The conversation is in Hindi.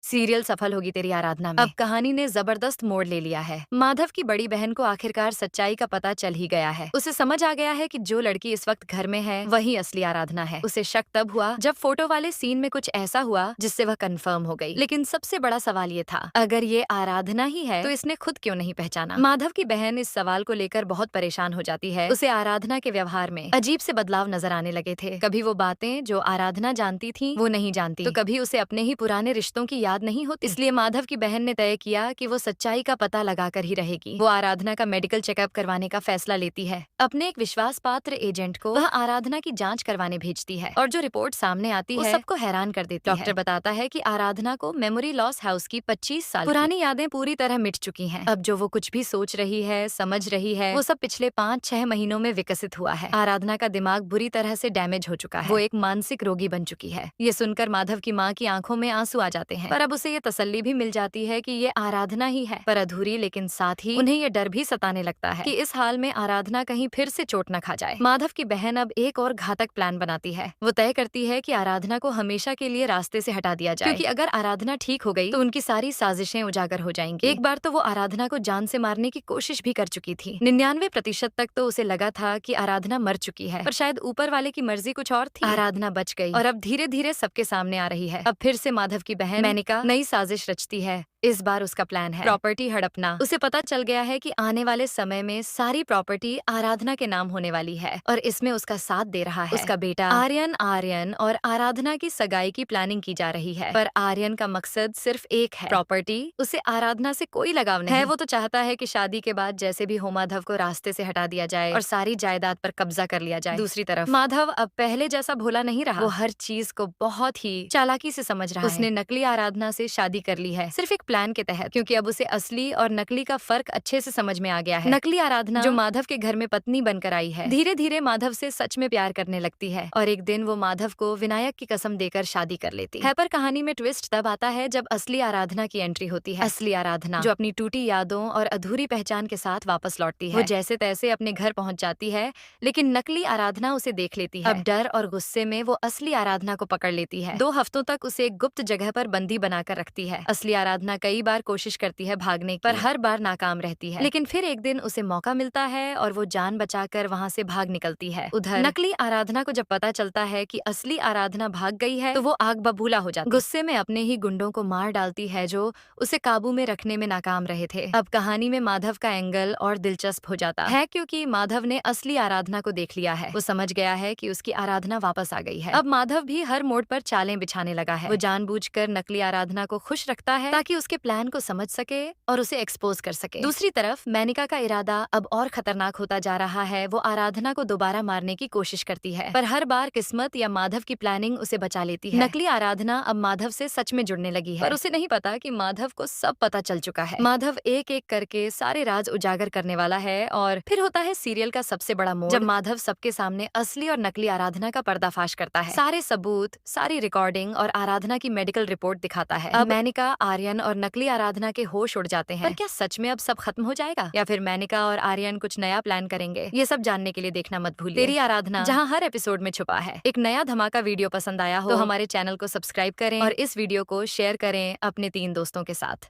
सीरियल सफल होगी तेरी आराधना में। अब कहानी ने जबरदस्त मोड़ ले लिया है। माधव की बड़ी बहन को आखिरकार सच्चाई का पता चल ही गया है। उसे समझ आ गया है कि जो लड़की इस वक्त घर में है वही असली आराधना है। उसे शक तब हुआ जब फोटो वाले सीन में कुछ ऐसा हुआ जिससे वह कंफर्म हो गई। लेकिन सबसे बड़ा सवाल ये था, अगर ये आराधना ही है तो इसने खुद क्यों नहीं पहचाना? माधव की बहन इस सवाल को लेकर बहुत परेशान हो जाती है। उसे आराधना के व्यवहार में अजीब से बदलाव नजर आने लगे थे। कभी वो बातें जो आराधना जानती थी वो नहीं जानती, तो कभी उसे अपने ही पुराने रिश्तों की याद नहीं होती। इसलिए माधव की बहन ने तय किया कि वो सच्चाई का पता लगाकर ही रहेगी। वो आराधना का मेडिकल चेकअप करवाने का फैसला लेती है। अपने एक विश्वास पात्र एजेंट को वह आराधना की जांच करवाने भेजती है और जो रिपोर्ट सामने आती है सबको हैरान कर देती है। डॉक्टर बताता है कि आराधना को मेमोरी लॉस हाउस की 25 साल पुरानी यादें पूरी तरह मिट चुकी हैं। अब जो वो कुछ भी सोच रही है, समझ रही है, वो सब पिछले 5-6 महीनों में विकसित हुआ है। आराधना का दिमाग बुरी तरह से डैमेज हो चुका है। वो एक मानसिक रोगी बन चुकी है। ये सुनकर माधव की माँ की आंखों में आंसू आ जाते हैं, पर अब उसे ये तसल्ली भी मिल जाती है कि ये आराधना ही है, पर अधूरी। लेकिन साथ ही उन्हें ये डर भी सताने लगता है कि इस हाल में आराधना कहीं फिर से चोट न खा जाए। माधव की बहन अब एक और घातक प्लान बनाती है। वो तय करती है कि आराधना को हमेशा के लिए रास्ते से हटा दिया जाए, क्योंकि अगर आराधना ठीक हो गई तो उनकी सारी साजिशें उजागर हो जाएंगी। एक बार तो वो आराधना को जान से मारने की कोशिश भी कर चुकी थी। 99% तक तो उसे लगा था कि आराधना मर चुकी है, पर शायद ऊपर वाले की मर्जी कुछ और थी। आराधना बच गई और अब धीरे धीरे सबके सामने आ रही है। अब फिर से माधव की बहन मेनिका नई साजिश रचती है। इस बार उसका प्लान है प्रॉपर्टी हड़पना। उसे पता चल गया है कि आने वाले समय में सारी प्रॉपर्टी आराधना के नाम होने वाली है और इसमें उसका साथ दे रहा है उसका बेटा आर्यन और आराधना की सगाई की प्लानिंग की जा रही है। पर आर्यन का मकसद सिर्फ एक है, प्रॉपर्टी। उसे आराधना से कोई लगाव नहीं है। वो तो चाहता है कि शादी के बाद जैसे भी हो माधव को रास्ते से हटा दिया जाए और सारी जायदाद पर कब्जा कर लिया जाए। दूसरी तरफ माधव अब पहले जैसा भोला नहीं रहा। वो हर चीज को बहुत ही चालाकी से समझ रहा है। उसने नकली आराधना से शादी कर ली है सिर्फ एक प्लान के तहत, क्योंकि अब उसे असली और नकली का फर्क अच्छे से समझ में आ गया है। नकली आराधना जो माधव के घर में पत्नी बनकर आई है, धीरे धीरे माधव से सच में प्यार करने लगती है और एक दिन वो माधव को विनायक की कसम देकर शादी कर लेती है। पर कहानी में ट्विस्ट तब आता है जब असली आराधना की एंट्री होती है। असली आराधना जो अपनी टूटी यादों और अधूरी पहचान के साथ वापस लौटती है। वो जैसे तैसे अपने घर पहुंच जाती है, लेकिन नकली आराधना उसे देख लेती है। अब डर और गुस्से में वो असली आराधना को पकड़ लेती है। 2 हफ्तों तक उसे एक गुप्त जगह पर बंदी बनाकर रखती है। असली आराधना कई बार कोशिश करती है भागने की, पर हर बार नाकाम रहती है। लेकिन फिर एक दिन उसे मौका मिलता है और वो जान बचाकर वहाँ से भाग निकलती है। उधर नकली आराधना को जब पता चलता है कि असली आराधना भाग गई है तो वो आग बबूला हो जाती है। गुस्से में अपने ही गुंडों को मार डालती है जो उसे काबू में रखने में नाकाम रहे थे। अब कहानी में माधव का एंगल और दिलचस्प हो जाता है, क्योंकि माधव ने असली आराधना को देख लिया है। वो समझ गया है कि उसकी आराधना वापस आ गई है। अब माधव भी हर मोड़ पर चालें बिछाने लगा है। वो जानबूझकर नकली आराधना को खुश रखता है ताकि उसके प्लान को समझ सके और उसे एक्सपोज कर सके। दूसरी तरफ मेनिका का इरादा अब और खतरनाक होता जा रहा है। वो आराधना को दोबारा मारने की कोशिश करती है, पर हर बार किस्मत या माधव की प्लानिंग उसे बचा लेती है। नकली आराधना अब माधव से सच में जुड़ने लगी है, पर उसे नहीं पता कि माधव को सब पता चल चुका है। माधव एक एक करके सारे राज उजागर करने वाला है और फिर होता है सीरियल का सबसे बड़ा मोड़, जब माधव सबके सामने असली और नकली आराधना का पर्दाफाश करता है। सारे सबूत, सारी रिकॉर्डिंग और आराधना की मेडिकल रिपोर्ट दिखाता है। अब मेनिका, आर्यन और नकली आराधना के होश उड़ जाते हैं। पर क्या सच में अब सब खत्म हो जाएगा या फिर मेनिका और आर्यन कुछ नया प्लान करेंगे? ये सब जानने के लिए देखना मत भूलिए तेरी आराधना, जहां हर एपिसोड में छुपा है एक नया धमाका। वीडियो पसंद आया हो तो हमारे चैनल को सब्सक्राइब करें और इस वीडियो को शेयर करें अपने 3 दोस्तों के साथ।